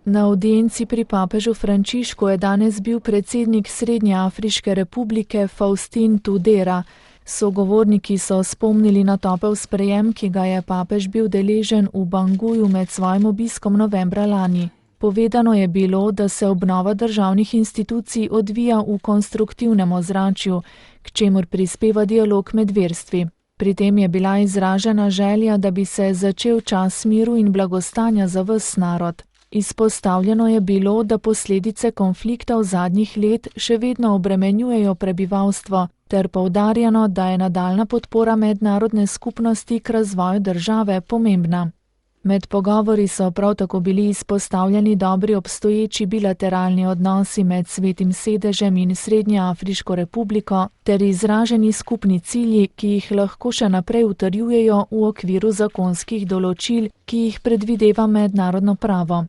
Na avdienci pri papežu Frančišku je danes bil predsednik Srednjeafriške republike Faustin Tudera. Sogovorniki so spomnili na topel sprejem, ki ga je papež bil deležen v Banguju med svojim obiskom novembra lani. Povedano je bilo, da se obnova državnih institucij odvija v konstruktivnem ozračju, k čemur prispeva dialog med verstvi. Pri tem je bila izražena želja, da bi se začel čas miru in blagostanja za ves narod. Izpostavljeno je bilo, da posledice konflikta v zadnjih let še vedno obremenjujejo prebivalstvo, ter poudarjeno, da je nadaljnja podpora mednarodne skupnosti k razvoju države pomembna. Med pogovori so prav tako bili izpostavljeni dobri obstoječi bilateralni odnosi med Svetim sedežem in Srednjeafriško republiko ter izraženi skupni cilji, ki jih lahko še naprej utrjujejo v okviru zakonskih določil, ki jih predvideva mednarodno pravo.